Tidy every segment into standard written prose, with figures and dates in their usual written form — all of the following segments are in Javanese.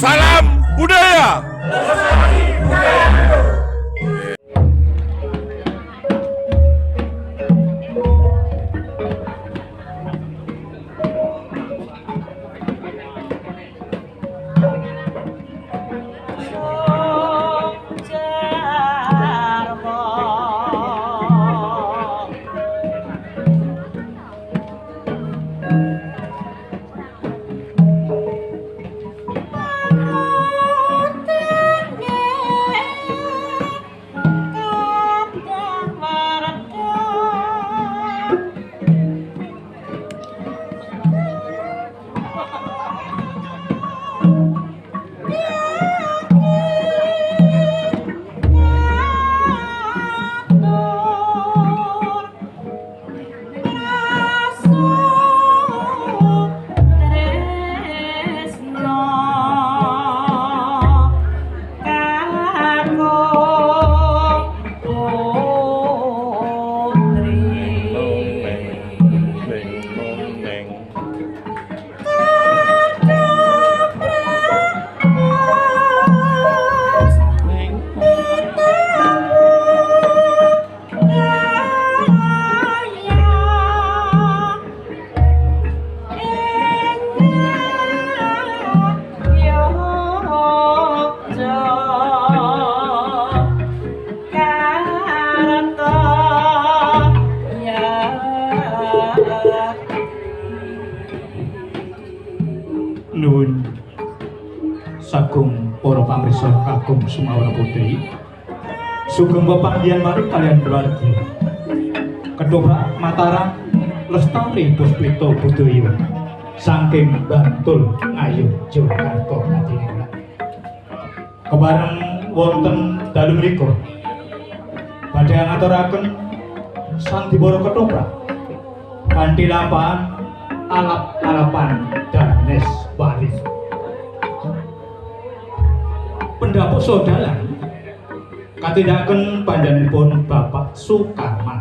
Salam budaya. Nuwun sagung para pamirsa kagum Sumawara Putri. Sugeng pepanggihan malih kalian keluarga. Ketoprak Mataram Lestari Puspita Budaya saking Bantul Ngayu Jakarta Madinah. Kebareng wonten dalu menika badhe ngaturaken sandibara ketoprak kanthi lampahan alap-alapan danes waris. Pendhapuk sodalan katindakan panjenenganipun Bapak Sukarman.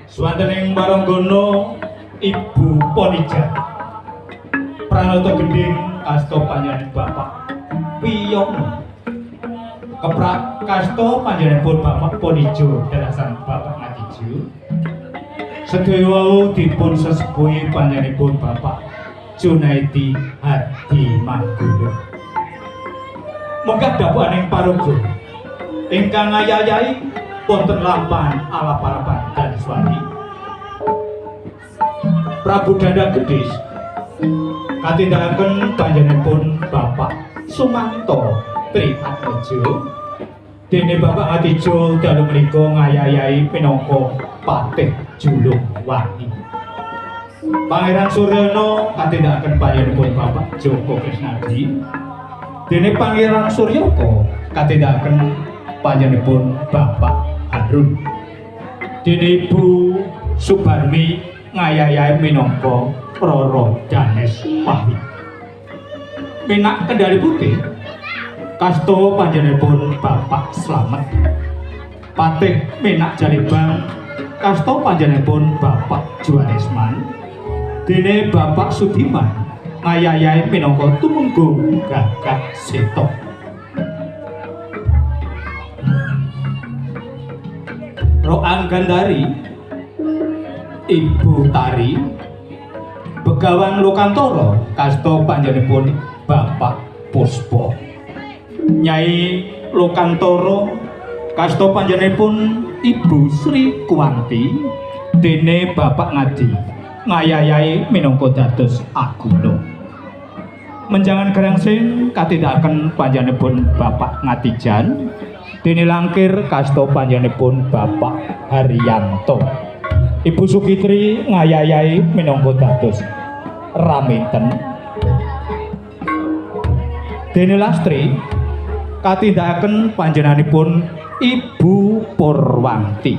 Swantening Waranggana Ibu Ponija. Pranata gending kasta panjenengan Bapak Piyono. Keprak kasta panjenenganipun Bapak Ponijo dalasan Bapak Ngadijo. Sedaya wau dipun sesepuhi panjenenganipun Bapak Junaidi Hadi Manggolo. Munggah dapuaning paraga ingkang ngayayahi wonten lampahan alap-alapan Daneswari. Prabu Danda Gedis katindakaken panjenenganipun Bapak Sumanto Triatrejo. Dene Bapak Atijo dalu menika ngayayahi minangka Patih Julung Wangi. Pangeran Suryana katindakaken panjenenganipun Bapak Joko Krisnadi. Dene Pangeran Suryaka katindakaken panjenenganipun Bapak Harun. Dene Ibu Subarmi ngayayahi minangka Roro Daneswari. Minak Kendari Putih kasta panjenenganipun Bapak Slamet. Patih Minak Jalibang kasta panjenenganipun Bapak Juanesman. Dene Bapak Sudiman ngayayahi minangka Tumenggung Gagak Setok. Roan Gandari Ibu Tari Begawan Lokantara kasta panjenenganipun Bapak Puspa. Nyai Lokantara kasta panjenenganipun Ibu Sri Kuwanti. Dene Bapak Ngadi ngayayahi minangka dados Aguna. Menjangan Garangsing katindakaken panjenenganipun Bapak Ngatijan. Dene Langkir kasta panjenenganipun Bapak Haryanto. Ibu Sukitri ngayayahi minangka dados Raminten. Dene Lastri katindakaken panjenenganipun Ibu Purwanti.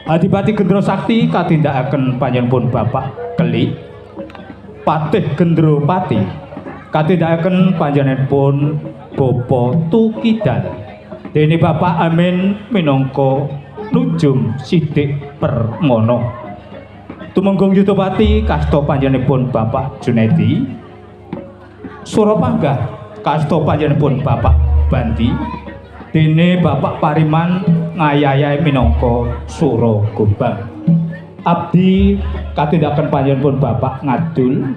Adipati Gendro Sakti katindakaken panjenenganipun Bapak Keli. Patih Gendropati katindakaken panjenenganipun Bapa Tukidal. Dene Bapak Amin minangka Nujum Sidik Permono. Tumenggung Yudapati kasta panjenenganipun Bapak Junaidi. Suropangga kasta panjenenganipun Bapak Bandi dene Bapak Pariman ngayayahi minangka Sura Gombang. Abdi katindakaken panjenenganipun Bapak Ngadul.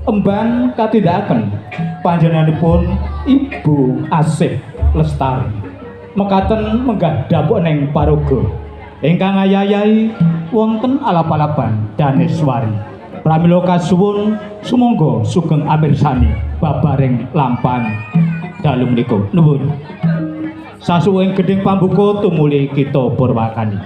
Emban katindakaken panjenenganipun Ibu Asih Lestari. Mekaten menggah dapuk ning paraga ingkang ngayayahi wonten alap-alapan Daneswari. Pramila kasuwun sumangga sugeng amirsani babaring lampan dalu menika. Nuwun. Sasuwing gedhing pambuka tumuli kita purwakani.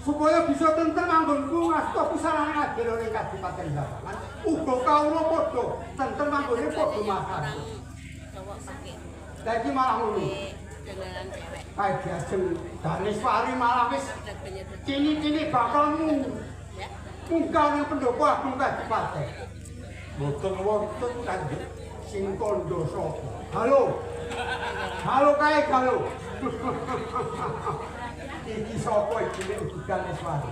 supaya bisa tentrem anggonku ngasta pisanan ngajeng ning Kadipaten Blambangan. Uga kawula padha tentrem anggone padha makan. Dadi malah ngono. Kae diajeng Daneswari malah wis cini-cini bakal munggah ning pendopo agung Kadipaten. Mboten wonten Kanjeng sing kandha sapa. Halo. Halo kae halo. Iki sapa iki nek Daneswari?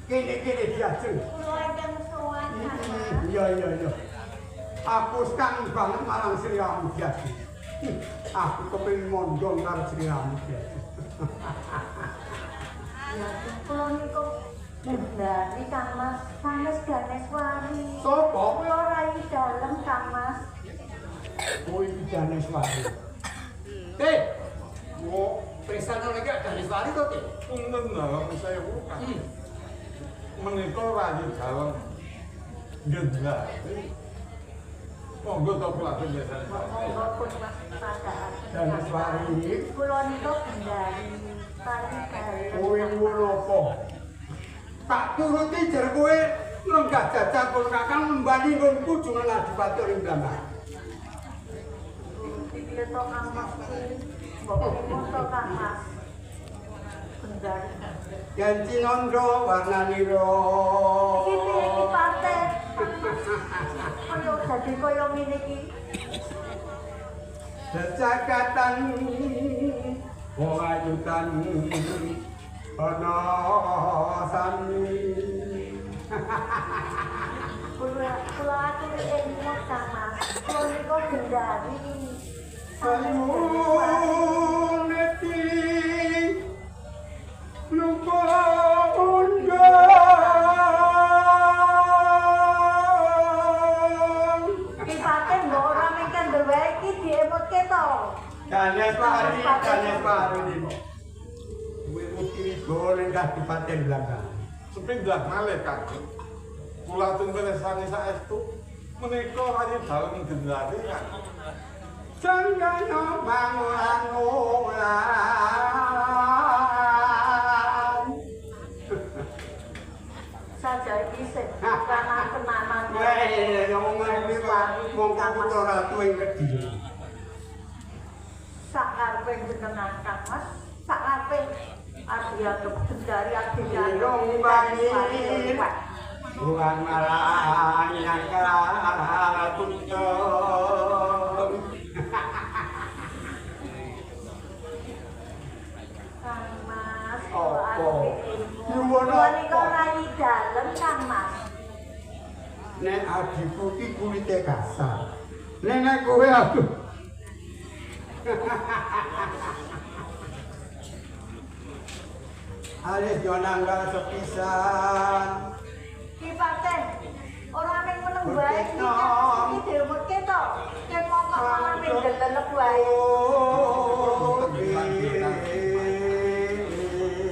Kene diajeng. Kula ingkang sowan. Iya. Aku sekang banget marang Sri Ramu diajeng. Aku kepengin mondong karo Sri Ramu diajeng. Ya, kula niku Bendari Kang Mas, sanes Daneswari. Sopo? Kula rai dalem Kang Mas. Oh iki Daneswari. Mau presana lagi Daneswari to, Teh? Punten dalam saya bukan. Menika rayi dalam gendra. Monggo to kulaken biasane. Monggo pun Mas padhaan. Daneswari. Kula niku Bendari paling dalem. Kowe ngono apa? Tak turuti jar kowe lenggah jajah kul kakang membani nggonku jungan Adipati ring Blambangan. Iki to Kang Mas. Mbok foto Kang Mas. Bendari. Ganti nondo warnanira. Iki piye iki Pate? Kaya dadi kaya ngene iki. Secakatan wong ayutan ana sami. Kula aturi ilmu Kang Mas. Kula niku Bendari. Sayun neti lupa undang. Ki Pate mbok ora mengken dewe iki diemutke to. Daneswari nimo. Kowe mesti golek Kadipaten Blambangan. Sepindah malih Kanjeng. Kula atun pirsani saestu menika rayi dalam gendra kan. Jangan bangunan. Saja iki sing kana kenanan. Weh, ngomongan iki wong kamu ratu ing Kediri. Sakarepe jenengan Kang Mas, sakarepe Adiyanto Bendari Adiyanto. Irung bangin. Bukan malah nyangka kuntung. Kang Mas, Apa? Nyuwun niku rai dalem Kang Mas. Nek adikku ki kulite kasar. Nek kowe aduh. Alis yo nanggal sepisan. Ki Pate, ora ning meneng wae iki Betul. kan iki diemutke to. Yen mongko malah ning delelep wae. Oh,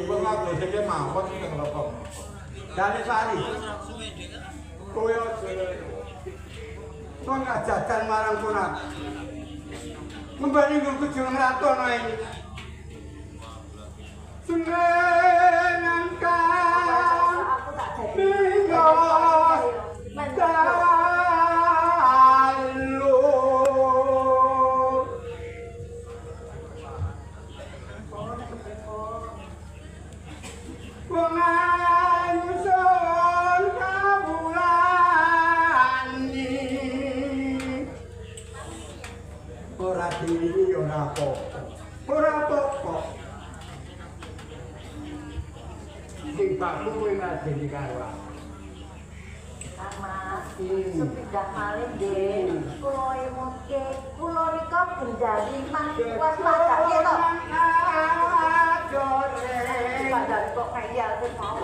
Pengatur iki mawon teng rokok. Daneswari. Kowe kok nggak jajan marang kunak. Membani nggo jeneng ratu ana iki. Senengan kan Aku tak jadi. Mingos dalu. Penganusun kabulan ini. Ora diri ora apa-apa. Ora apa-apa. Sing bakku kowe ngajeni karo aku. Kang Mas, sepindah malih nggih. Kula emutke, kula nika Bendari Mas kuat padake to. Padahal kok kaya aku mau.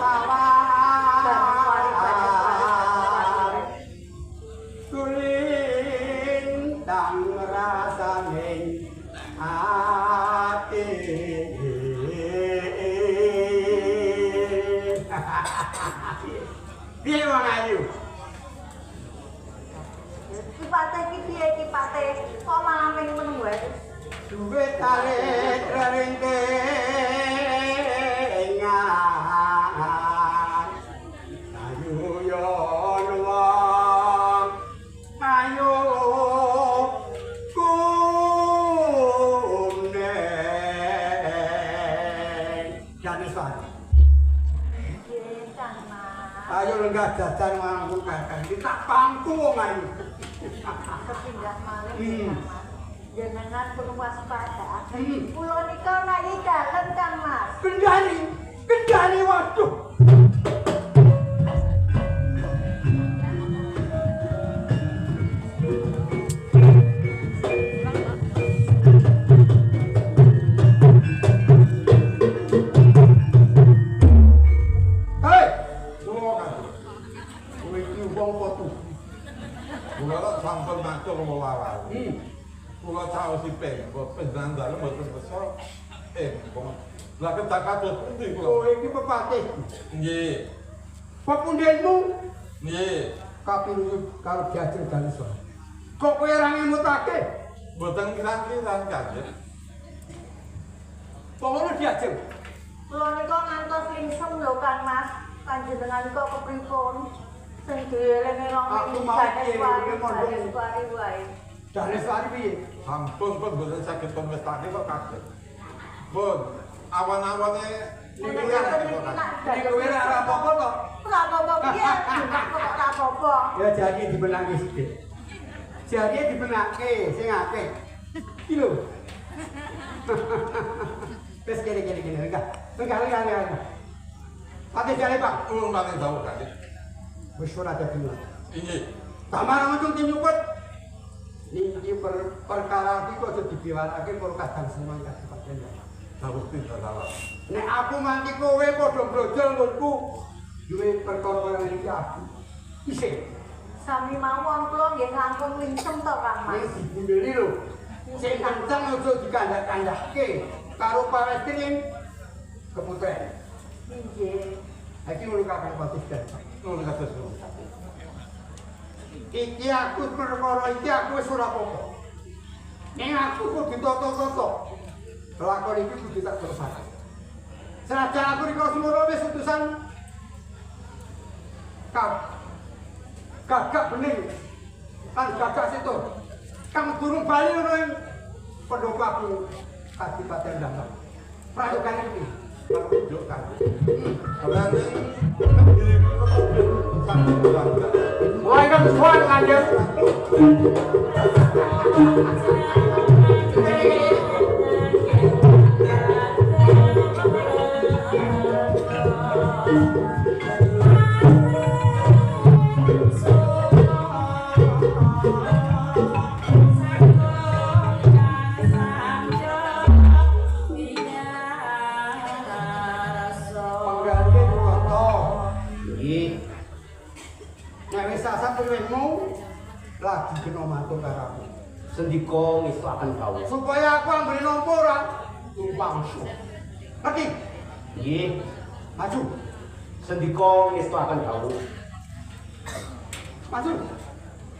Kulintang rasaning ati. Piye wong ayu? Ki Pate iki piye Ki Pate? Kok malah ming meneng wae? Duwe tarik rengkengan jajan mangkuk kakang iki tak pangku wong ayu. Sepindah malih Mas. Jenengan pun waspada. Kula nika naik dalem Kang Mas. Kendali waduh. Sampun matur melawat. Kula caosipun panjenengan dalem mboten kersa. Lah kedak kados pundi kula? Oh iki pepatih. Nggih. Pepundenmu Nggih. kapilih karo diajeng dalem. Kok kowe ora ngemutake? Mboten kirang-kirang Kanjeng. Pokoke diajeng. Kula nika ngantos lingsem lho Kang Mas. Panjenengan kok kepripun? Sing dieling-eling Aku mau wari wae. Danes wari piye? Sampun mboten saged pemestake kok kaget. Pun awan-awane liyan kok kaget. Nek kowe ora apa-apa to? Ora apa-apa piye? Kok ora apa-apa. Ya jadi dibenake sithik. Jadi dibenake sing akeh. Iki lho. Wes kene enggak. Enggak. Pate jare Pak. Ulun paling dawuh Kanjeng. Wis ora dadi lho. Inggih. Tamar ngujung nyupet. Niki perkara iki kok aja dibiwarake karo kadang semuanya kadipaten. Dawuh tindakan. Nek aku nganti kowe padha brojol nggonku duwe perkara kaya iki aku. Isih. Sami mawon kula nggih langkung lingsem to Kang Mas. Wis dibundeli lho. Sing kenceng aja dikandak-kandake karo Palestina keputren. Nggih. Iki ngono kakang Patiskan. Nuwun kados. Iki aku perkara iki aku wis ora apa-apa. Ning aku kudu ditata-tata. Lakon iki kudu tak terusake. Senajan aku riko semono wis utusan gagak bening kan gagak situ. Kang durung bali ngono ing pendopo aku Kadipaten Dampang. Prayogan iki Tunjukkan. Berarti negeri Waalaikumsalam Kanjeng. Lagi kena matur karo aku. Sendika ngestokaken kawula. Supaya aku anggere nampa ora tumpang su. Ngerti? Nggih, Maju. sendika ngestokaken kawula. Maju.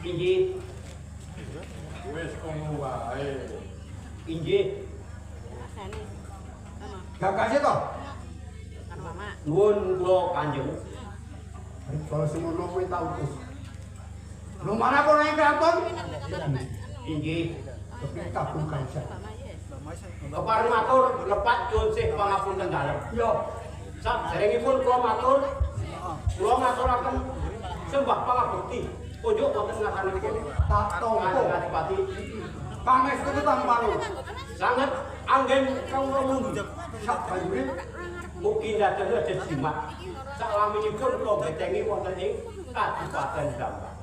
Inggih, wis kono wae. inggih. Gagase to. Nuwun kula Kanjeng. Kalau semono kowe tak utus. Lu mana kok ning kantor? Inggih. Tapi kabung kanca. Kepareng matur lepat nyuwun sih pangapunten dalem. Yo, Saderengipun kula matur, kula ngaturaken sembah pangabekti. Kunjuk wonten ngasane kene. tak tompo. Adipati Pangestu ku tampanu. sanget anggen kawula mundu. Sak banjure Mugi dados jimat. Salaminipun kula betengi wonten ing Kadipaten Dampang.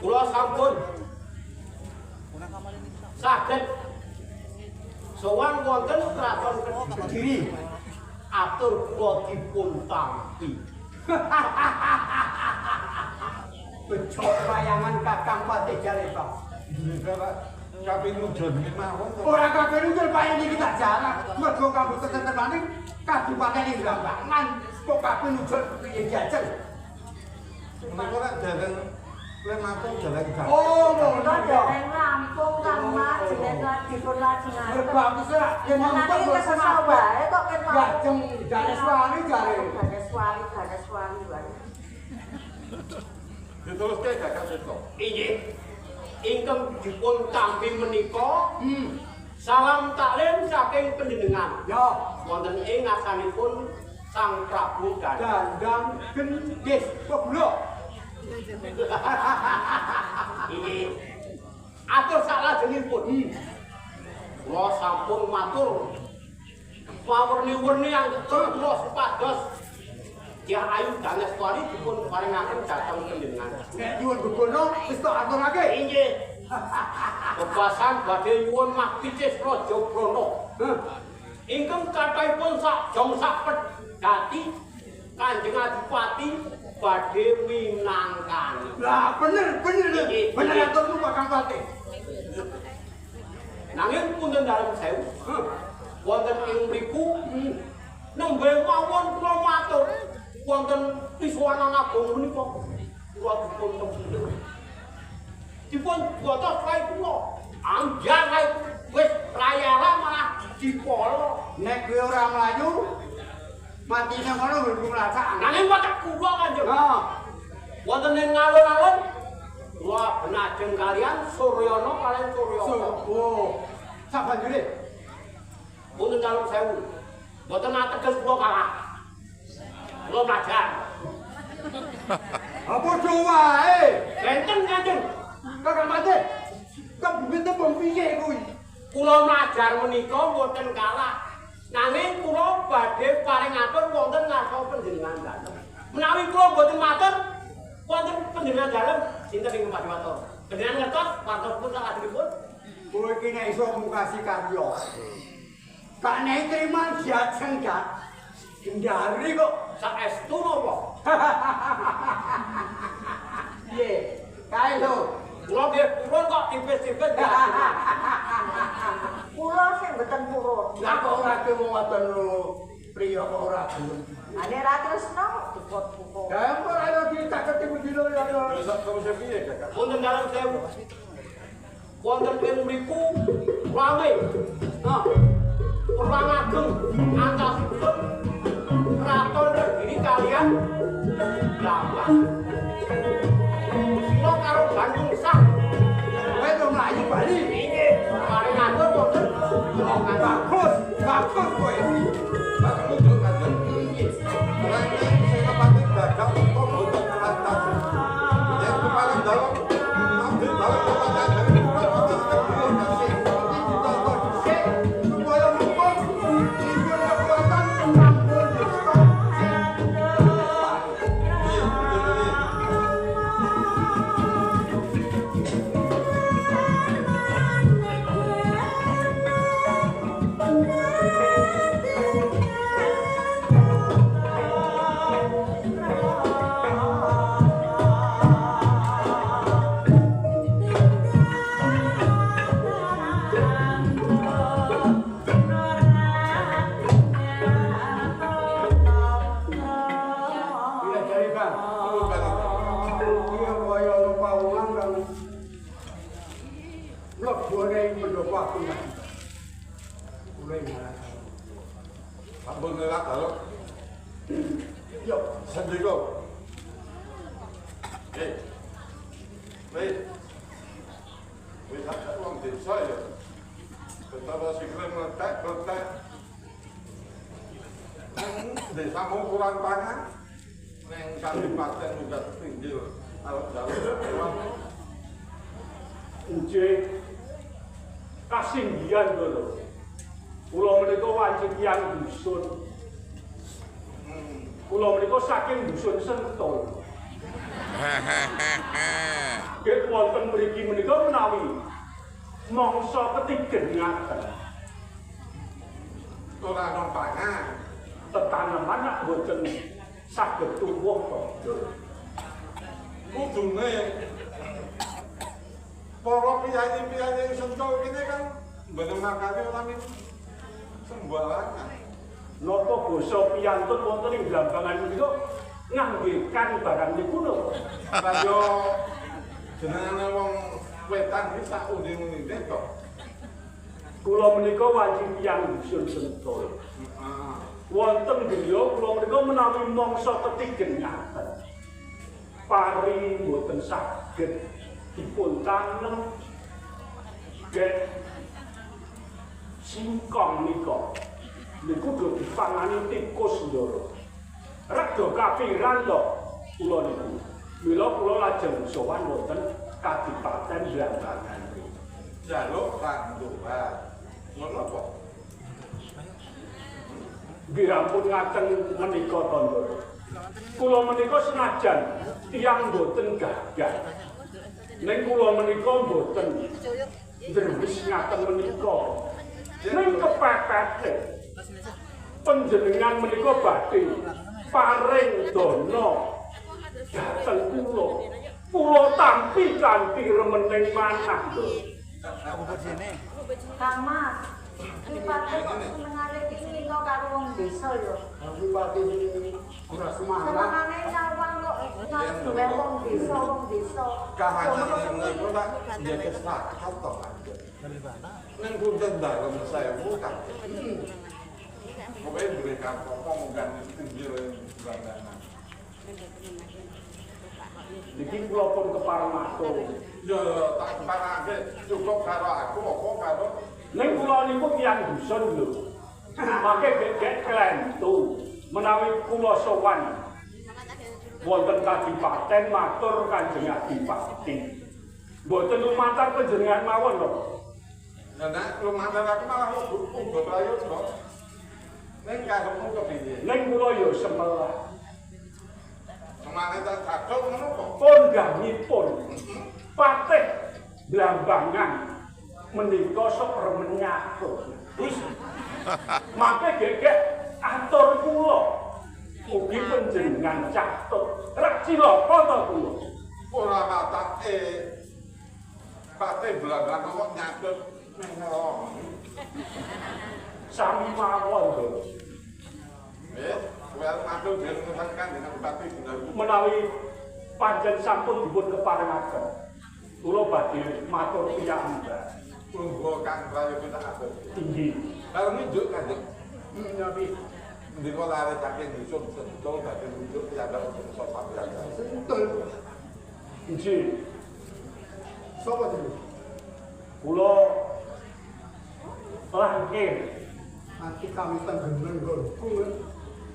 Kula sampun saged sowan wonten kraton Kediri. atur kula dipun tampi. Becok bayangan Kakang Patih Jalebak. Kaping nujon iki mawon. Ora kabeh nunjul Pak iki tak jarak. Mergo kanggo ketentremaning Kadipaten Indrambangan. Kok kabeh nunjul piye diajeng. Menika lek dereng lemapun dereng gak. Oh, Kula ngono ya. dereng rampung Kang Mas jenengan dipun lajengaken. Mergo aku ora yen Jenengan nonton iki kok kesel wae kok ket mau. Gajeng Danes Wali jare. Ganes wali wae. Diteruske gak kaseto. Inggih. Ingkang dipun tampi menika salam taklim saking panjenengan. Yo, Wonten ing ngasanipun Sang Prabu Dandang gendis goblok. Iki atur salajengipun. Kula sampun matur pawerni-werni angger kula supados Dyah Ayu Danestwari dipun paringaken dhateng panjenengan. Nek nyuwun begono wis tak aturake. Inggih. Bebasan badhe nyuwun Mahpicis Raja Brana. Ingkang kathahipun sak jong sak pedhati Kanjeng Adipati badhe minangkani. Lah bener atur lupa Kang Pati. Nanging punten dalem sewu. Wonten ing mriku nembe mawon kula matur wonten Wiswana Agung menika kula dipun tembe. Dipun botos wae kula. Anjang ae wis rayala malah dipolo. Nek kowe ora mlayu matine ngono nggo nglacak. Nanging watak kula Kanjeng. Heeh. Wonten ing alun-alun kula benajeng kalian Suryana kalian Suryana. Oh. Sabanjure Punten dalem sewu. Mboten ateges kula kalah. Kula belajar. apa wae? Benten Kanjeng. Kakang Pati. Kabeh tembung piye kuwi? Kula belajar menika mboten kalah. Nanging kula badhe paringaken wonten ngarsa panjenengan dalem. Menawi kula mboten matur wonten panjenengan dalem sinten ingkang badhe matur. Panjenengan ngertos wartosipun salajengipun? Kowe iki nek iso mungkasi karya. Kak nek terima jajeng gak. Gendari kok Saestu napa? piye? Kae lho. Kula nggih purun kok tipis-tipis nggih. Kula sing mboten purun. Lah kok ora kowe ngoten lho. Priya kok ora gelem. Ane ra tresno dipot-pupuk. Lah kok ayo dicaket ibu dino ya. Besok terus piye, Kakak? Wonten dalem sewu. Wonten ing mriku rame. Nah, perang ageng antasipun Kraton Regiri kalian Lambang. Kula karo Bandung sak. Kowe do mlayu bali. Inggih, paringaken wonten Bagus kowe. Kakak muncul Kanjeng. Nanging Senopati gagal kok boten kelantas. Yen kepalang dalem ambil dalem kelantas dari Ampun ngelak kalau yuk sendiko wis ada wong desa ya betapa sikile meletek desamu kurang pangan neng Kadipaten juga pinggir alun-alun Uje kasinggihan lho. Kula menika wajib tiyang dusun. Kula menika saking dusun Sentul. Nggih wonten mriki menika menawi mangsa ketigengaken. ora ana pangan Tetanaman nak boten saged tuwuh to. kudune para piyayi-piyayi Sentul kene kan mboten makane ora sembarangan. Napa basa piyantun wonten ing Blambangan menika nganggekan barang niku lho. Kaya jenengane wong wetan iki sak undi-undi to. Kula menika wajib tiyang dusun Sentul. Wonten griya kula menika menawi mangsa ketigengaken. Pari mboten saged dipun tanem. Nggih singkong nika niku do dipangani tikus ndoro. rada kapiran to kula niku. Mila kula lajeng sowan wonten Kadipaten Blambangan. Jaluk bantuan. Ngono apa? Nggih ampun ngaten menika tandha. Kula menika senajan tiyang boten gagah. Ning kula menika boten ndrebis ngaten menika. Ning kepepete panjenengan menika badhe paring dana dhateng kula. Kula tampi kanthi remening manah. Kang Mas, Bupati kok senengane iki karo wong desa ya. Bupati ini ora semangat. Senengane nyawang kok duwe wong desa. Kahanan niku tak ya kesalahan to. Nang punten dalem sewu kan. Kowe duwe kampung kan pinggir Blambangan. Niki kula pun kepareng matur. Ya tak parake cukup karo aku apa karo Ning kula niku tiyang dusun lho. Mangke gek klentu menawi kula sowan wonten Kadipaten matur Kanjeng Adipati. Mboten lumantar panjenengan mawon lho. nek lumantar aku malah uga prayoga. Ning karepmu kepiye? Ning kula ya semelah. Semangat tak cakep ngono kok. Kondanipun Patih Blambangan menika sok remen nyatur. Wis. Mangke gek atur kula. Ugi panjenengan catut. Rak cilaka to kula. Ora matake Patih Blambangan kok nyatut ning ngelong. Sami mawon to. Wis, kowe matur dhewe kan dengan Bupati Blambangan. Menawi panjen sampun dipun keparengaken. Kula badhe matur piyambak. Monggo Kang Prayoga tak atur. Tinggi. Kalau nunjuk kan, Nyapi di kolam ada cakeng dusun sentul, tapi nunjuk ya ada untuk sopan jaga. sentul. Nggih. Sapa dulu? Kula langkir Nanti kami tenggelam golku.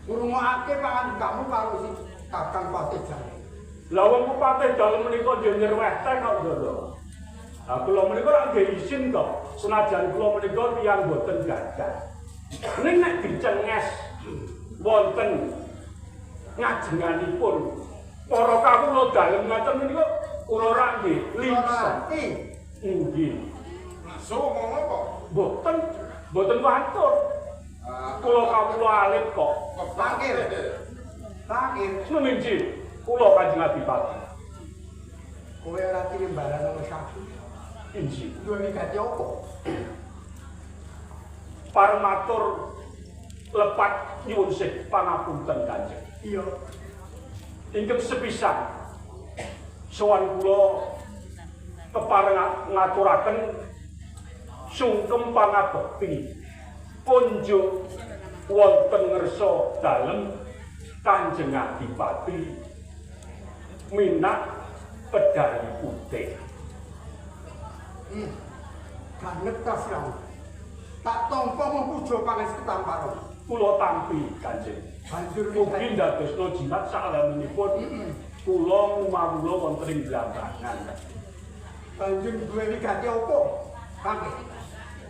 Ngurungake pangan kamu karo si Kakang Patih Jaya. Lah wong Bupati dalem menika njenengan nyerweh teh kok lho. Lah kula menika ora nggih izin to. Senajan kula menika tiyang boten gagah. Ning nek dicenges wonten ngajenganipun para kawula dalem ngaten menika kula ora nggih lisan. Nggih. Nasu ngono kok. Boten watur. Kula kawula alit kok. Langkir. Langkir. Semenjih kula Kanjeng Adipati. Kowe ora kirim barang nomor 1. Injih. Duwe migati opo? Parmatur lepat nyuwun sih pangapunten Kanjeng. Iya. Ingkang sepisan sowan kula kepareng ngaturaken sungkem pangabekti punjuk wonten ngersa dalem Kanjeng Adipati minak pedhari putih. Ganet tas yang tak tompo mempujo panges ketamparan. Kula tampi Kanjeng. Banjur Mugi ndadosna jimat sakalaminipun kula ngumawula wonten ing Blambangan. banjur duwe migati opo? Kang.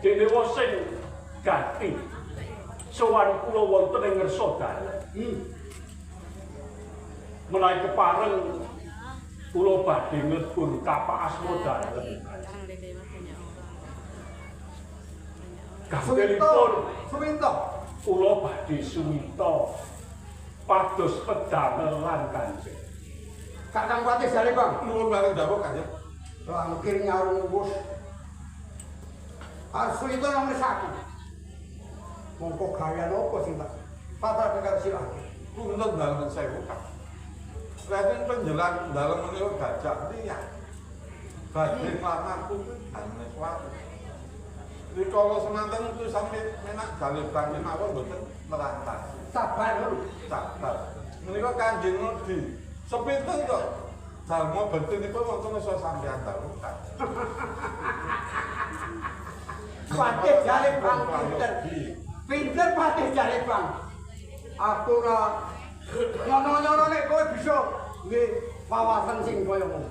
Dene sing gati sowan kula wonten ing ngersa dalem. Menawi kepareng kula badhe nglebur kapak asma dalem. Kanggenipun Suwinto. kula badhe suwita pados pedamelan Kanjeng. Kakang Patih Jaya, Bang. Nuwun bareng dawuh Kanjeng. Langkir nyarung wus. Suwinto nomor 1. Mongko gayan opo sing tak? Patah karo silang. Punten dalem sewu Kang. Lajeng penjelan dalem menika gajah liya. Badhe nglamar kuwi ane suatu. Rikala semanten itu sampe menak jalur bangi mawon mboten merantas. Sabar lho. Sabar. Menika Kanjeng di sepinten kok. Dalem bentenipun wonten iso sampeyan dalem. Patih Jaya, Bang. Pinter. Pinter Patih Jaya, Bang. Aku ora Nyono-nyono nek kowe bisa nggih wawasan sing kaya ngono.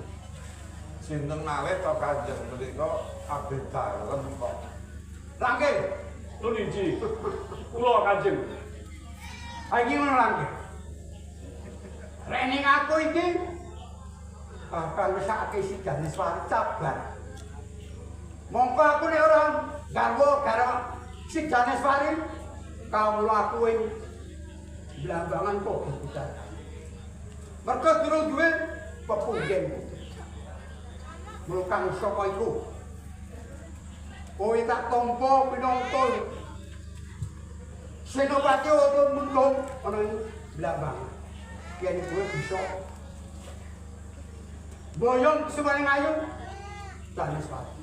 Sinten malih to Kanjeng menika abdi dalem kok. Langke, Nuniji, kula Kanjeng. ha iki ngono langke. Rening aku iki bakal wisake si Janiswari cabar. Mongko aku nek ora garwa si Janiswari kawula aku ing blambangan kok kita. Mergo durung duwe pepunggen. Mulkang saka iku. Kowe tak tampa pinonton. Senopati ora mundung ana ing blambangan. Yen kowe bisa boyong semaning ayu Janiswari.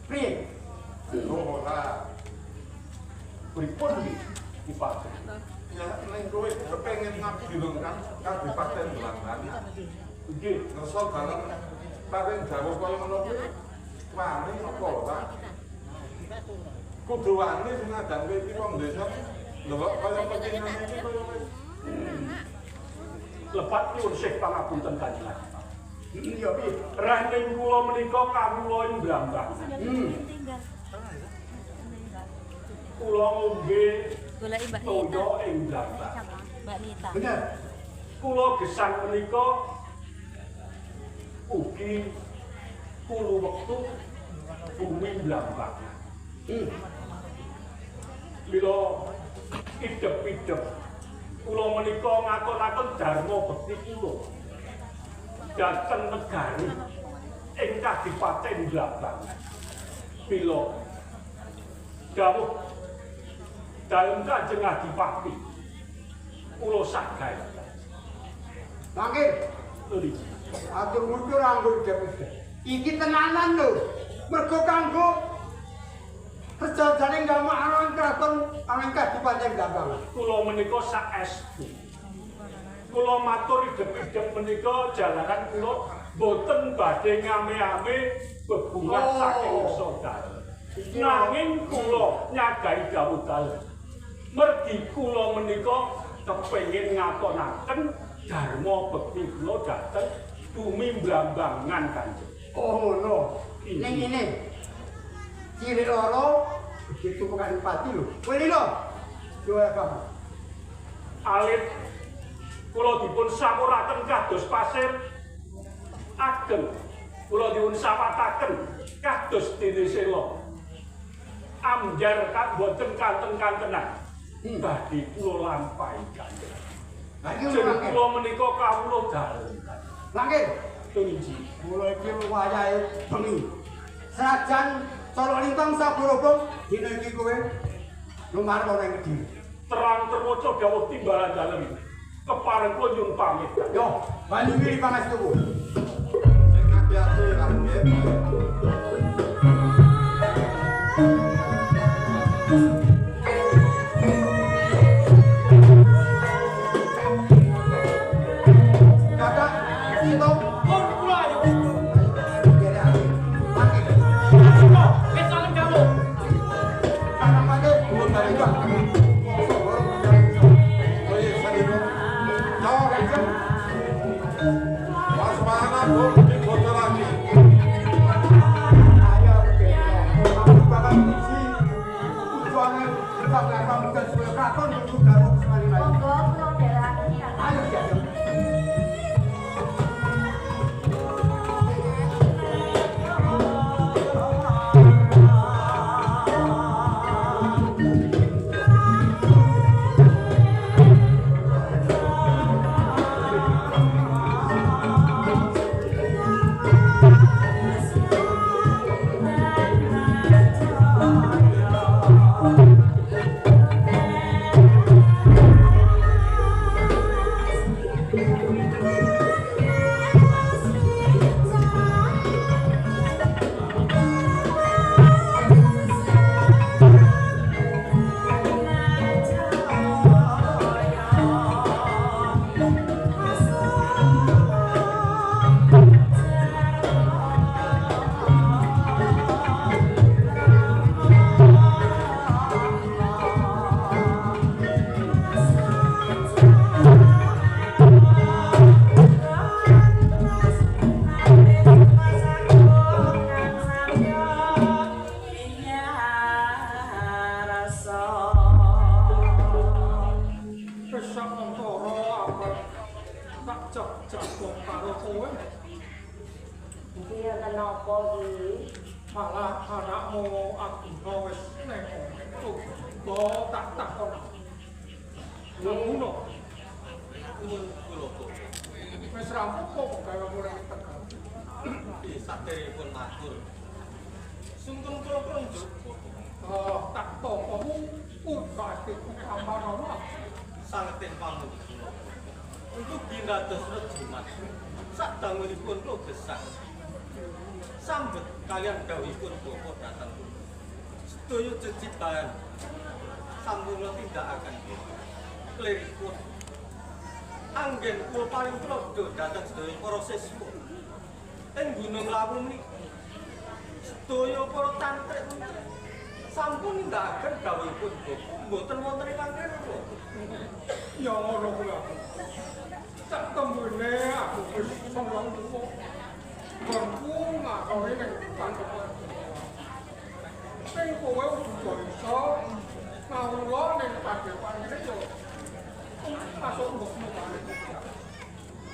Priye? Oh, ora. Pripun iki? Dipaten. Ya ning kowe kepengin ngabdi lho kan Kabupaten Blambangan. Nggih, Ngersa dalem paring dawuh kaya ngono kuwi wani apa ora? Kudu wani senajan kowe iki wong desa ndelok kaya pekinan iki kaya wis lepat nyuwun sih pangapunten Kanjeng. Iya piye? Raning kula menika kawula ing Blambangan. Kula ngombe Goleki Mbak toyo Nita. ing Blambangan. Mbak Nita. Bener. Kula gesang menika ugi kula wektu bumi Blambangan. Mila idep-idep kula menika ngakon-akon dharma bekti kula dhateng negari ing Kadipaten Blambangan. Mila dawuh dalem Kanjeng Adipati kula sagay. Langke, Nuli. atur mundur anggur dhewe. Iki tenanan lho. Mergo kanggo perjanjiane gamak aran kraton aran Kadipaten Blambangan. Kula menika saestu. Kula matur idep-idep menika jalaran kula boten badhe ngame-ame bebungan saking saudara. Nanging kula nyagahi dawuh dalem. Mergi kula menika kepengin ngakonaken dharma bekti kula dhateng bumi Blambangan Kanjeng. Oh ngono. Ning ngene. Cilik loro begitu pekan pati lho. Kowe lho. Kowe kamu. Alit kula dipun sawuraken kados pasir ageng. Kula dipun sawataken kados dene sela. Amjar kak boten kanten-kantenan. Badhe kula lampahi Kanjeng. Lagi Jeneng Langke. kula menika kawula dalem. Langke. Tunji. Kula iki wayahe bengi. Senajan cara lintang saborobong dina iki kowe lumar ora ngedi. Terang termoco dawuh timbalan dalem. Kepareng kula nyuwun pamit. Yo, banyu iki pangestuku. sing ati-ati lan nggih. Kakak, sito. Pun kula ayo. Wis saling dawuh. Anak pake belum dari gua. Kowe sadene. Jawab Kanjeng. Wasmana Bu, difoto lagi. Ayo kamu bakal isi tujuannya kita belakang bukan sebuah kraton untuk garuk sekali lagi. Monggo kula dherekaken Kanjeng. Ayo siap. Thank kowe. Dia kenapa iki? Malah anakmu Arjuna wis ning kok tak takon. Ngono. Wis rampung kok gawe mulai tekan. Saderipun matur. Sungkem kula kunjuk. Tak tokomu pasti amarana. Sangetin pamungkas. Untuk binados rejimat. Sadangunipun kula gesang. Sambet kalian dawuhipun Bapak datang. Sedaya jejibaan sampun tidak akan keliripun. Anggen kula paling prodho dhateng sedaya para siswa. Ing Gunung Lawu niki sedaya para tantrik sampun nindakaken dawuhipun Bapak mboten wonten ingkang kira. Ya ngono kuwi aku. Tak tembune aku wis sombong tuwa. Bangku ngakoni ning kantor. Sing kowe uga iso ngawula ning padepan iki yo. Masuk mbokmu kali.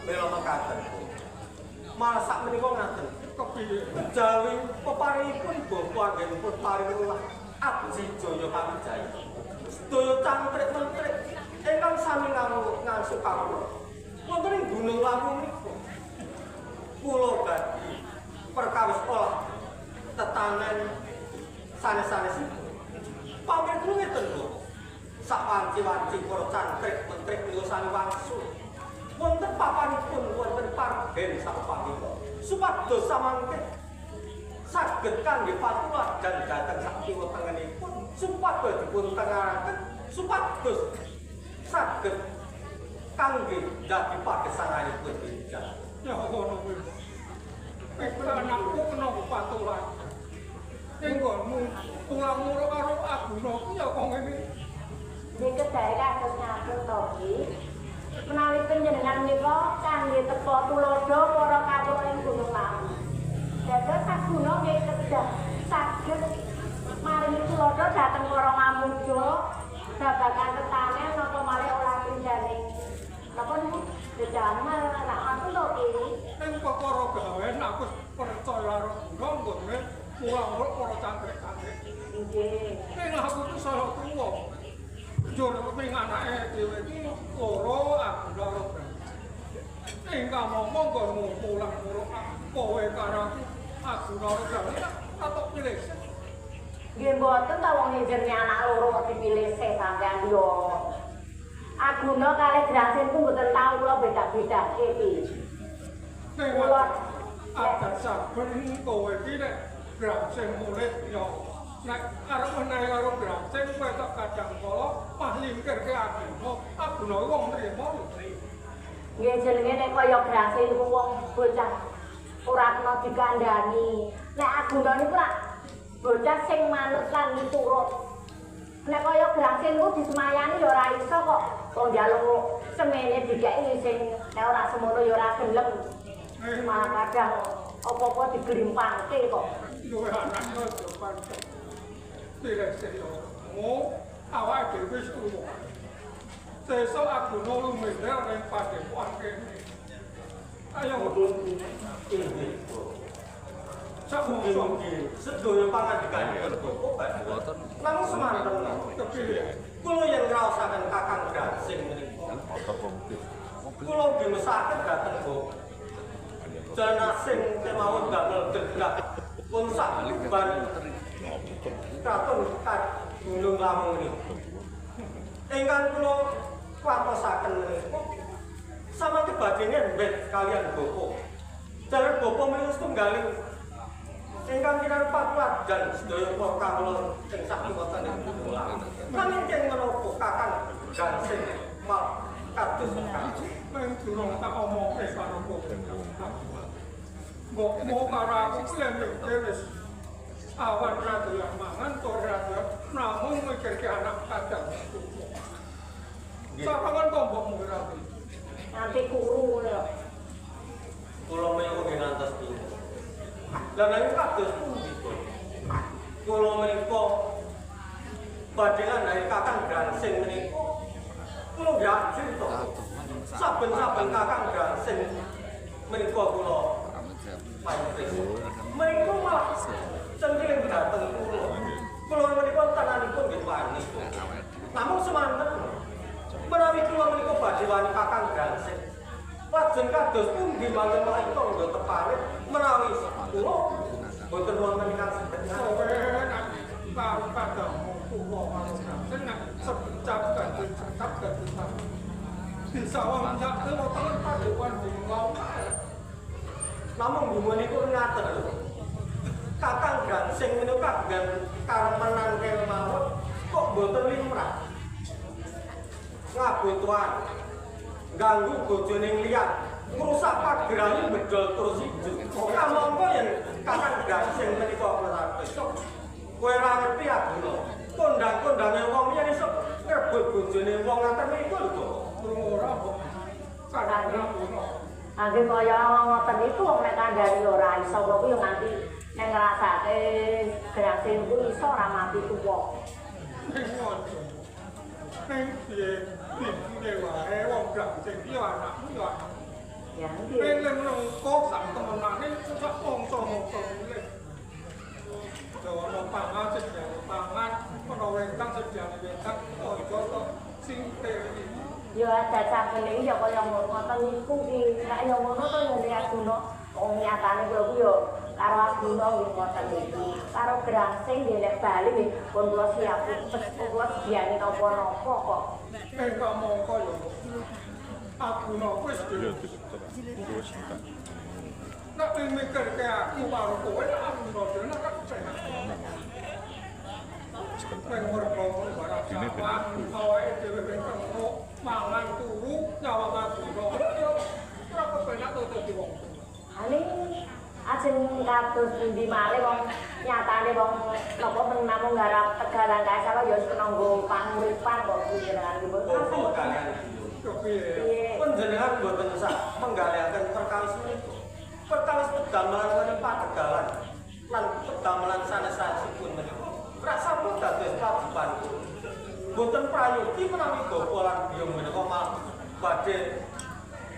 Mila mekaten. Malah sak menika ngaten. Kepiye? Jawi peparingipun Bapak anggenipun paringulah abdi jaya pamijaya. Sedaya cantrik-mentrik ingkang sami ngangsu kawula. Wonten ing Gunung Lawu menika. Kula badhe perkawis olah tetanen sanes-sanesipun. Pamit kula ngeten lho. Sak wanci-wanci para cantrik-mentrik menika sami wangsul. Wonten papanipun wonten parben sapamila. Supados samangke saged kangge patuladan dhateng sak kiwa tengenipun supados dipun tengaraken supados saged kangge dadi pagesanganipun pinjang. Ya ngono kuwi. Iki anakku kena patulan. Enggonmu pulang-mula karo Arjuna ku ya kok ngene. Niki daerah kados ngatur to iki. Menawi panjenengan menika kangge teka tulodo para kawula ing Gunung Lawu. Dados Arjuna nggih kedah saged maringi tulodo dhateng para mamuja babagan tetanen napa malih olah pindaning. Napa niku dedamel lak aku lho iki. Ning perkara gawean aku percaya karo nggone pulang-mula para cantrik-cantrik. Nggih. Ning aku ku saya tuwa. Jur ping anake dhewe iki loro aku karo. Engkang ngomong kok pulang-mula kowe karo aku karo gawe tak pilih. Nggih mboten ta wong jenenge anak loro kok dipilih sampean yo. Arjuna kalih Grasin ku mboten tau kula beda-bedake iki. Kula ada saben kowe iki nek Grasin murid yo nek arep menawi karo Grasin kowe tak kadang kala mahlingkirke Arjuna wong trimo lho. Nggih jenenge nek kaya Grasin ku wong bocah ora kena dikandani. Nek Arjuna niku ora bocah sing manut lan turut. Nek kaya Grasin ku disemayani ya ora iso kok. Wong njaluk semene dikeki sing nek ora semono ya ora gelem. Malah kadang apa-apa digelimpangke kok. Duwe anak yo depan. Pilih seyo. Awake dhewe wis tuwa. Sesuk Arjuna lumendher ning padepokan kene. Ayo Inggih. Sampun sedaya pangandikanipun Bapak. Namung semanten kepiye? kula yen ngraosaken Kakang Grasin menika. Kula dimesaken dhateng Bapak. Jana sing kemawon damel gegak pun sak ban katon Gunung Lawu menika. Ingkang kula kuwatosaken menika sama kebadene mbet kalian Bapak. Jalan Bapak menika setunggaling ingkang kinarep patuladan sedaya para kawula ing sakiwatan ing Gunung Lawu. Nanging yen menapa Kakang Grasin mal kados mekaten. Neng durung tak omongke karo kowe. Mbok mau karo aku kuwi wis awan ra doyan mangan to ra namung mikirke anak kadang. Sapangan kok mbok ora. Nanti kuru lho. Kula menika nggih ngantos niku. Lah nek kados pundi to? Kula menika badhe dari Kakang Grasin menika kula yakin to. Saben-saben Kakang Grasin menika kula pancen. Menika malah cengkeling dhateng kula. Kula menika tananipun nggih wani. Namun semanten menawi kula menika badhe wani Kakang Grangsing. Lajeng kados pundi mangken menika nggo teparit menawi kula boten wonten ingkang sedaya. Kadang kula Grangsing nek secap ganti cekap ganti bisa wong sak temen paduan wong. Namun menika ngaten lho. Kakang Grangsing menika kagungan karemenan kemawon kok boten limrah. Ngabutuhan ganggu bojone liyan ngrusak pagerane bedol terus ijo. Kamangka yen Kakang Grangsing menika mlarat. Kowe ora ngerti aku. Kondang-kondange wong yen iso ngrebut bojone wong ngaten niku lho. Ora kok. Kadang ngono. Angge kaya ngoten iku wong nek kandhani ora iso kok yo nganti nek ngrasake Grangsing ku iso ora mati tuwa. Ning piye piye wae wong Grangsing iki anakmu yo anak. Ya nggih. Ning nang kok sak temenane sak mongso-mongso milih. Jawa pangan sediane pangan, ana wengkang sediane wengkang, ojo to sing teri. Ya cacahane ya kaya ngoten niku ki. Nek ya ngono to ya nek Aguna wong nyatane kula ku yo karo Aguna nggih ngoten niku. Karo Grangsing nggih nek bali nggih pun kula siap kula sediane napa-napa kok. Engko mongko yo. Aguna wis dhewe. Nek mikirke aku karo kowe aku ngono nek kecewa. Nek mergo barang sawah, awake dhewe pengen mangan turu nyawang Aguna. Ora kepenak to dadi wong. Ani ajeng kados pundi malih wong nyatane wong napa namung garap tegalan kae saka ya kenanggo panguripan kok jenengan nggih boten. Panjenengan boten sak menggalihaken perkawis menika. Perkawis pedamelan menika tegalan lan pedamelan sanes-sanesipun menika. Ora sampun dados kewajiban. Boten prayogi menawi bapa lan biyong menika malah badhe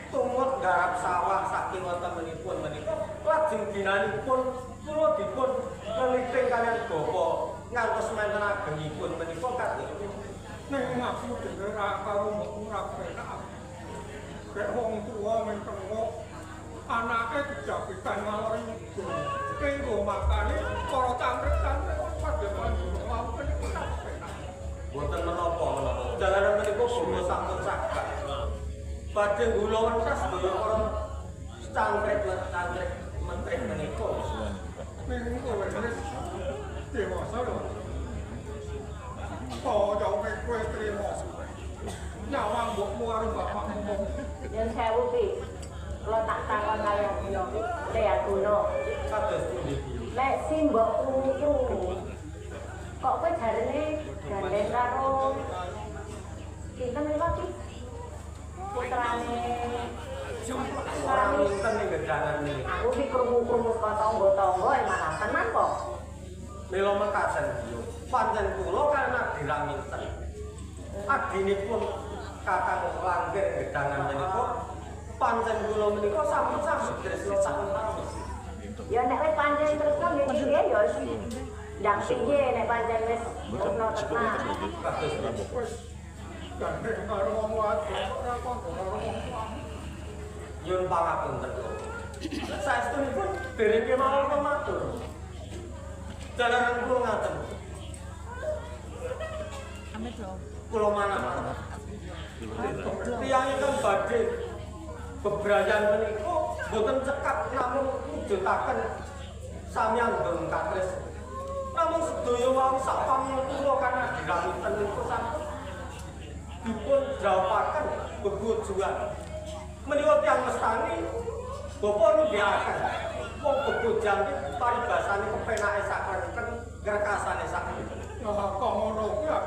tumut garap sawah saking wonten menika lajeng dinanipun kula dipun leliting kaliyan bapa ngantos menten agengipun menika kados Ning aku dhewe ra karo ora penak. Kayak wong tuwa men tengok anake dijapitan ngalor iku. Kenggo makane para cangkrek-cangkrek padha mau penak. boten menapa. Dalanan menika bapa sampun saged. Badhe kula wentas sedaya para cangkrek menteri menika. Ning kowe wis dewasa lho. Kaya kowe trimo. Nyawang mbokmu karo bapakmu. Yen sewu ki kula tak takon kaliyan kula ki Aguna. Kados pundi? Lek si mbokku niku kok kowe jarene gandeng karo sinten niku ki? Putrane Orang minten ning gedangan niki. aku ki krungu-krungu kok tangga-tangga malah tenan kok. Mila mekaten yo. Pancen kula kan adira minten. Adinipun Kakang Langgir gedangan menika pancen kula menika sampun tresna sampun. Ya nek wis pancen tresno nggih piye ya ndang piye nek pancen wis tresno tenan. Kados Wis gandeng karo wong wadon ora kandha karo wong tuwa. nyuwun pangapunten. Saestunipun dereng kemawon matur. Dalanan kula ngaten. Kula manah. Tiyang ingkang badhe bebrayan menika boten cekap namung mujudaken sampeyan ndung katris. Namung sedaya wau sak pamilih kula kan diramiten niku sampun dipun jawabaken bebujuan. Menika tiyang mestani bapa nunggihake wong bebujan iki paribasane kepenake sakrenten grekasane sakrenten. Nah, kok ngono kuwi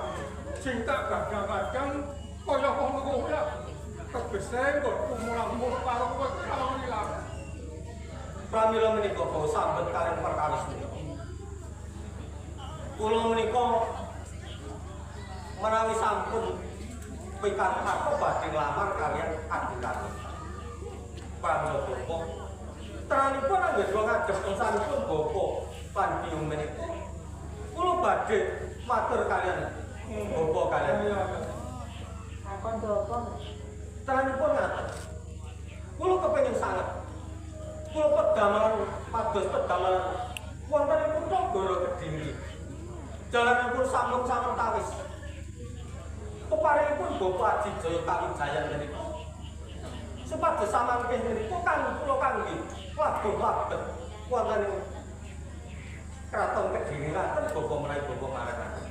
sing tak gadang-gadang kaya ngono kuwi. Tegese kok mulang-mulang karo kowe karo ilang. Pramila menika kula sambet kaliyan perkawis menika. Kula menika menawi sampun pikantuk badhe nglamar kaliyan adilan. Pramila Teranipun anggen kula ngadhep ingsanipun bapa lan biyung menika. Kula badhe matur kalian bapa kalian. Takon bapa. Teranipun ngaten. Kula kepengin sanget. Kula pedamalan pados pedamalan wontenipun Nagara Kediri. Jalanipun sampun tawis. Peparingipun Bapak Haji Jaya Kawijayan menika. Supados samangke menika kang kula kangge labuh labet wonten Kraton Kediri ngaten Bapak menawi Bapak marangaken.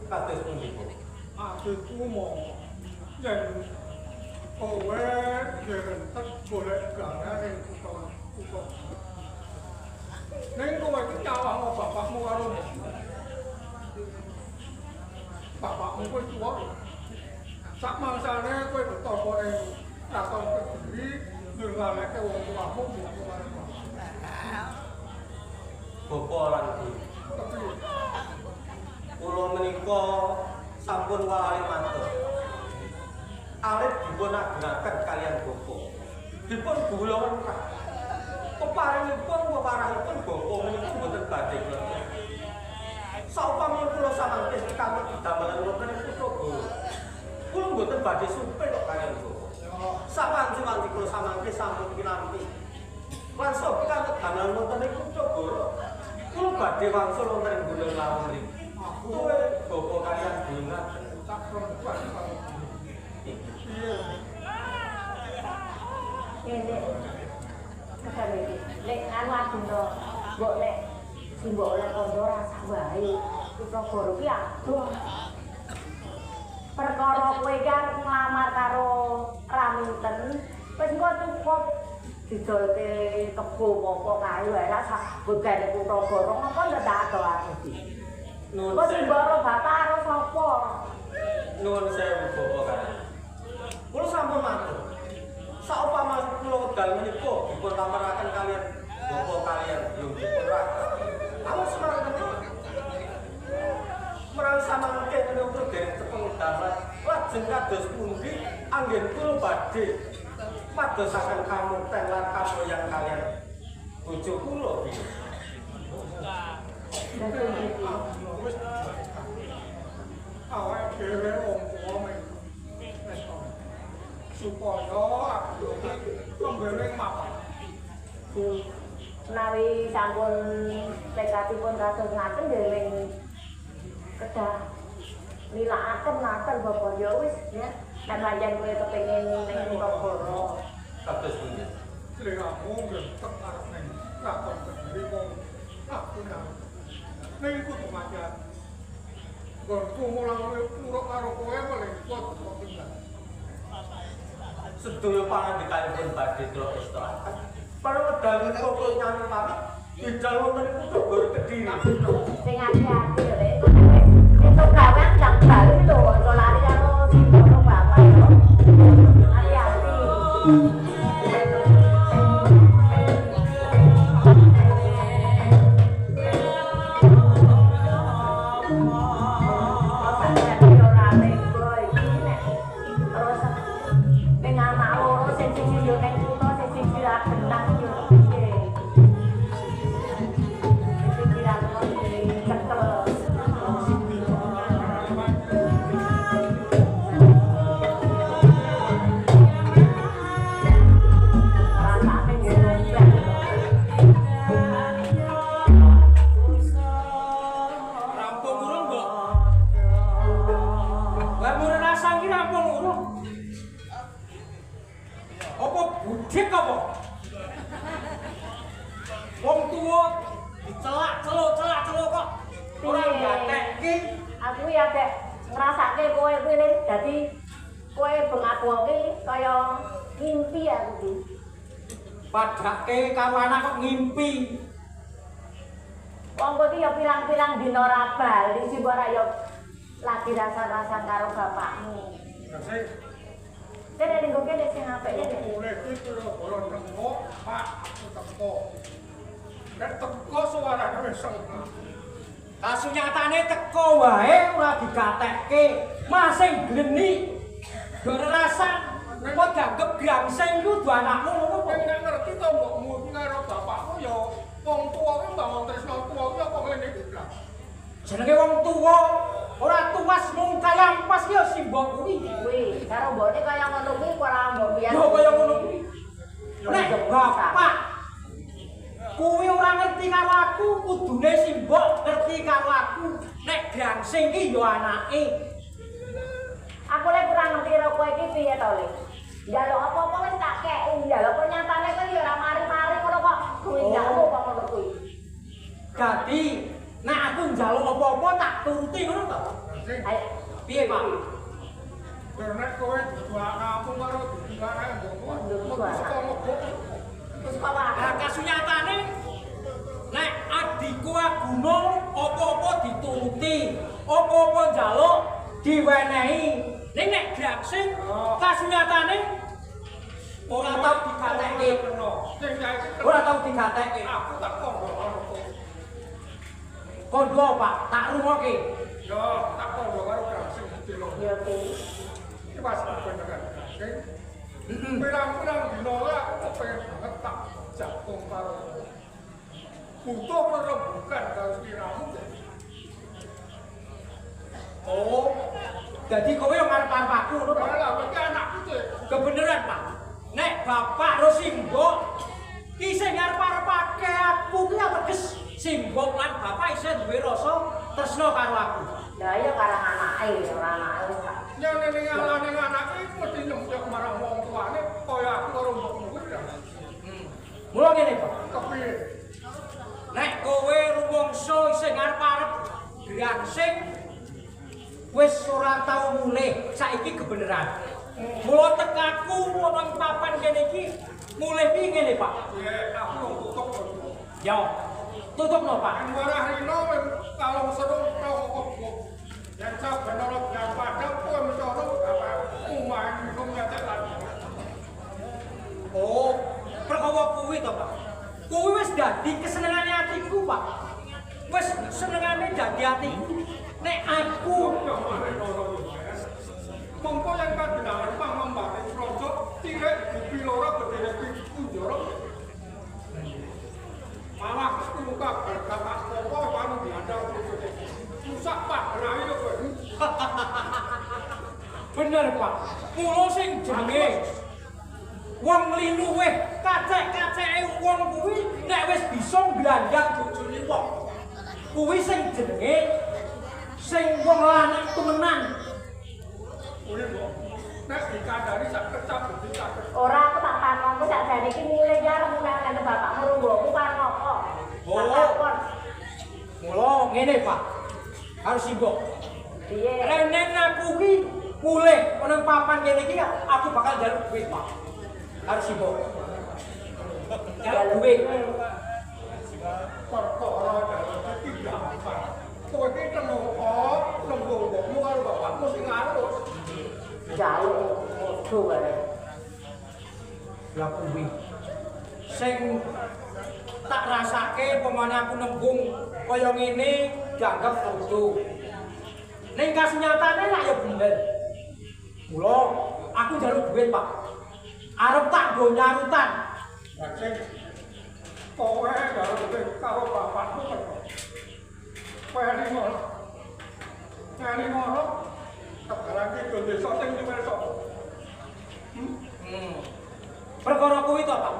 Kados punika. Adikku mau yen kowe direntet golek gawe ning kutha. Ning kowe iki nyawahno bapakmu karo bapakmu kowe tuwa. Sak mangsane kowe betapa ning Kraton Kediri ngaleke wong tuamu Bapak lan Ibu. Kula menika sampun wali matur. Alit dipun agengaken kalian Bapak. Dipun gulungan peparingipun peparahipun Bapak menika boten badhe kula. Saupami kula samangke kamut damelan wonten ing Kutha. Kula boten badhe sumpah kok kalian Bapak. Sapanci-panci kula samangke sampun kinanti. Lan sok kamut damelan wonten ing Kutha. Kula badhe wangsul wonten ing Gunung Lawang mriki. Kowe Bapak kalian bunga tak perempuan. Ini kesana iki. Lek anu adino, mbok nek simbok oleh kondo rasa wae. Nagara ki adoh. Perkara kowe iki arep nglamar karo Raminten, wis engko cukup didolke kebo apa kae wae rasa begane Nagara ngopo ndak ado-ado iki. Kok simbok bapak karo sapa? Nuwun sewu Bapak kalian. Kula sampun matur. Saupama kula wedal menika dipun lamaraken kalian Bapak kalian yung dipun raka. Namun semanten menawi samangke menika dereng cepeng dalan lajeng kados pundi anggen kula badhe madosaken kamungten lan kamoyang kalian bojo kula iki. Wis awake dhewe wong tuwa men supaya aku kembering mapan. Menawi sampun tekadipun kados ngaten nggih kedah nilakaken ngaten Bapak ya wis ya. Kan pancen kowe kepengin ning Nagara. Kados pundi? Sliramu ngentek arep ning Kraton Kediri wong aku nang ning kudu macan. Gonku mulang uruk karo kowe paling kuat kok tinggal. Sedaya pangandikanipun badhe kula istirahat. Para wedal menika kula nyami pamit bidal wonten ing Nagara Kediri. Sing hati-hati ya Lek. Itu gawean ndang bali lho, aja lari karo simbok bapak yo. Hati-hati. Padake karo anak kok ngimpi. Wong kowe iki ya pirang-pirang dina ora bali sih mbok ya lagi rasa-rasa karo bapakmu. Kasih Dene ning kene sing apik ya. mulai iki ora teko, Pak, teko. Nek teko suarane wis sengit. Kasunyatane teko wae ora digatekke. Masing gleni. Gara rasa kok dianggep gangsing ku anakmu ngono kok. Nek ngerti to Jenenge wong tuwa ora tuwas mung kaya pas ya simbok kuwi. Kuwi karo mbokne kaya ngono kuwi ora mbok biyen. Yo kaya ngono kuwi. Nek bapak kuwi ora ngerti karo aku, kudune simbok ngerti karo aku. Nek Gangsing ki yo anake. Aku lek kurang ngerti karo kowe iki piye to, Le? Njaluk apa-apa wis tak keki, njaluk pernyatane kowe yo ora mari-mari ngono kok. Kuwi njaluk kok ngono kuwi. Dadi nek aku njaluk apa-apa tak turuti ngono to. Ayo, Piye, Pak? Karena kowe dua kampung karo dua kampung. wis apa? Nah, kasunyatane nek adikku Aguna apa-apa dituruti, apa-apa njaluk diwenehi. Ning nek Gangsing kasunyatane ora tau digatekke. Ora tau digatekke. Aku tak kondo. Kondo, Pak, tak rungokke. Yo, tak kondo karo Gangsing dino. Yo ki. Iki pas beneran. Pirang-pirang dino lah aku pengen banget tak jagung karo. Butuh rembukan karo piramu. Oh, jadi kowe yang ngarep-arep aku ngono to? Lah, iki anakku tuh. Kebeneran, Pak. Nek Bapak karo Simbok ki sing ngarep-arepake aku ki ateges Simbok lan Bapak isih duwe rasa tresna karo aku. Lah iya karo anake, ora anake wis tak. Yang ning anake iki mesti nyemplok marang wong tuane kaya aku karo mbokmu kuwi. Mula ngene, Pak. Kepiye? Nek kowe rumangsa isih ngarep-arep Gangsing wis ora tau mulih, saiki kebeneran. Mula tekaku wong papan kene iki mulih piye ngene, Pak? Ya aku tutup. Ya. Tutupno, Pak. Marah rino kalau seru kau kok. Yang saben ora yang padang kowe mencoro apa umah minum nyatetan. Oh, perkara kuwi to, Pak. Kuwi wis dadi kesenengane atiku, Pak. Wis senengane dadi atiku. Nek aku mongko yang kadenangan pangembare projok tirek gupi loro bedene kunjoro. Malah kuwi kabar kakak apa panu diandang rusak Pak, rai lho kowe. bener, Pak. Mula sing jenenge wong linuweh kacek-kaceke wong kuwi nek wis bisa nglandang bojone wong. Kuwi sing jenenge sing wong lanang temenan. Kuwi kok nek dikandani sak kecap dicak. Ora aku tak takon kowe sak jane iki mulih ya arep ngene bapakmu runggoku karo apa? Tak takon. Mula ngene, Pak. Harus Simbok. Piye? Renen aku ki mulih nang papan kene iki aku bakal njaluk duit, Pak. Harus Simbok. Njaluk duit. Perkara dalan iki gampang. Kowe iki tenopo lembungmu karo bapakmu sing ngarep. Jaluk ojo wae. Lah kuwi sing tak rasake pemane aku nembung kaya ngene dianggap foto. Ning kasunyatane lah ya bener. Mula aku njaluk duit, Pak. Arep tak go nyarutan. Sing kowe karo bapakmu kok. Kowe ngono. Ngene ngono. Sekarang iki do desa sing diweso. Perkara kuwi to, Pak.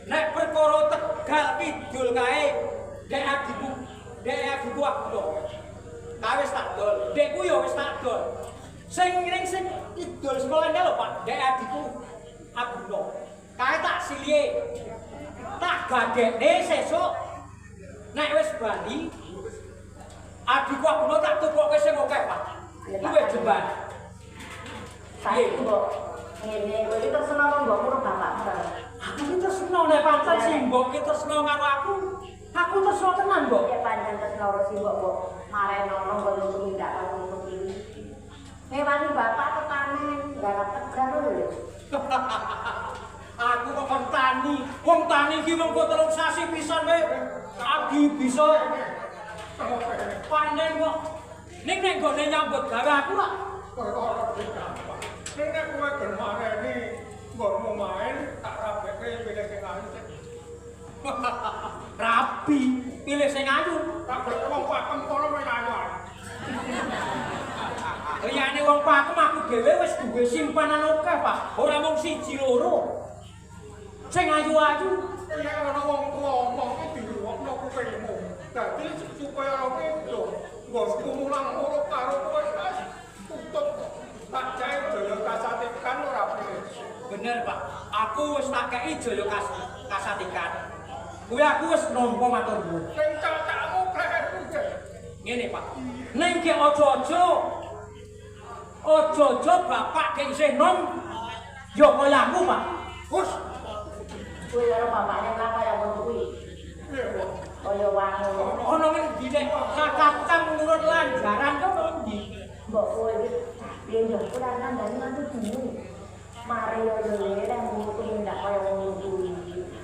Nek perkara Tegal Kidul kae, dek adikku aku to. Kae wis tak dol. Dekku ya wis tak dol. Sing idul sekolah lho, Pak. Dek adikku aku to. Kae tak silihe. Tak gadekne sesuk. Nek wis bali, adikku aku tak tukokke sing akeh, Pak. Kuwi jembar. Saiki mbok ngene kowe iki tresno karo mbokmu karo bapakmu. Aku ki tresno nek pancen Simbok ki tresno karo aku. Aku tresno tenan, Mbok. Ya pancen tresno karo simbok mbok marenono mbok tumindak karo ngono iki. Mewani bapak tekane garap Tegal lho. Aku kok wong tani iki mengko 3 sasi pisan wae. Agi bisa panen kok. Ning nek gone nyambut gawe aku kok Perkara iki gampang. Nek kowe gen mareni nggonmu main tak rabeke pilih sing ayu. rapi, pilih sing ayu. Tak wong pakem kono main ayu. wong pakem aku dhewe wis duwe simpanan akeh, Pak. Ora mung siji loro. Sing ayu-ayu. Nek ana wong tuwa ngomong iki diruwokno kupingmu. Dadi supaya aku lho, bosku mulang mulu karo kowe tutup tak jae daya kasatikan ora piye. Bener, Pak. Aku wis tak kei jaya kasatikan. Kuwi aku wis nampa matur nuwun. Sing cacakmu kleru ge. Ngene, Pak. Ning ki aja-aja bapak ki isih nom ya kaya aku, Pak. Wes, Kuwi karo bapaknya nang kaya ngono kuwi. piye kok? Kaya wangun. Ono ngene dine kakang nurut lanjaran kok ndi? Mbok kowe iki piye yo ora nandani mantu dulu. Mari yo lho nek mung ndak kaya ngono kuwi.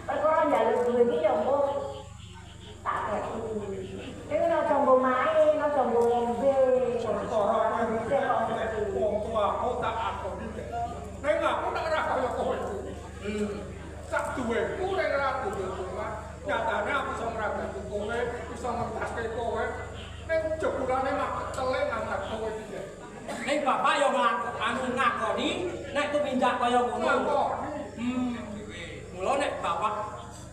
Perkara njaluk duwe iki yo mbok tak keki. Iki ora combong main, ora combong ngombe. Ora bisa kok wong tuaku tak akoni. Nek aku tak ora kaya kowe. Sak duweku nek ora duwe kowe. Nyatane aku iso ngragati kowe, iso ngentaske kowe. Ning jebulane mak ketele ngangkat kowe iki. Ning bapak yo ngakoni nek tumindak kaya ngono. Mula nek bapak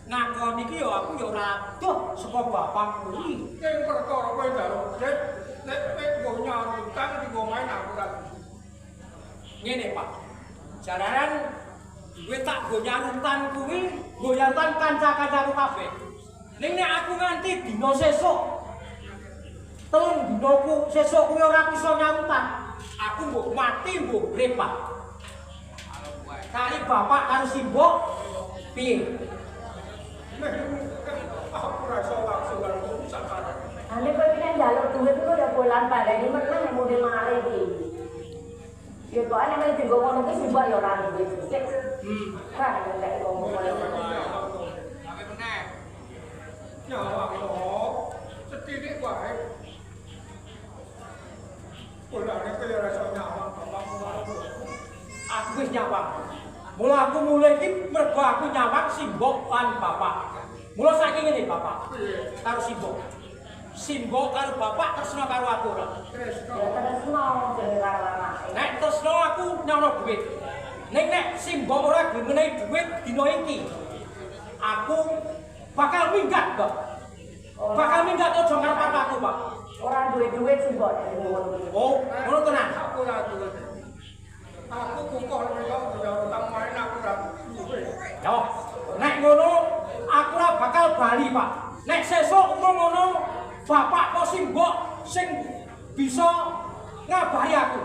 ngakoni iki yo aku yo ora adoh saka bapak kuwi. Ning perkara kowe njaluk jet, nek nggo nyarutan dienggo main aku ra. Ngene, Pak. Jalaran kowe tak go nyarutan kuwi, go nyarutan kanca-kancaku kabeh. Ning nek aku nganti dina sesuk telung dinaku sesuk kuwi ora bisa nyarutan. Aku mbok mati mbok urip, Pak. Kali bapak karo simbok piye? Nek aku ra iso langsung karo sakare. Ane kowe iki njaluk duit iku ya bolan padane meneng nek model mare iki. Ya kok ane mung dienggo ngono ki simbok ya ora duwe sik. Kan nek ngomong kaya ngono. Sampe meneh. Nyawang lo, setitik wae. Bolane kowe ora iso nyawang bapakmu karo bosku. Aku wis nyawang. Mula aku mulai iki mergo aku nyawang simbok lan bapak. Mula saiki ngene bapak. Karo simbok. Simbok karo bapak tresno karo aku ora. Ya tresno jenenge karo anake. Nek tresno aku nyono duit. Ning nek simbok ora gelem menehi duit dina iki. Aku bakal minggat, Pak. Bakal minggat aja ngarep aku, Pak. Ora duwe duit simbok nek ngono kuwi. Oh, ngono tenan. Aku ora duwe. Aku kukuh milo ya utang main aku ora duwe. Yo, nek ngono aku ora bakal bali, Pak. Nek sesuk ngono bapak kok simbok sing bisa ngabari aku.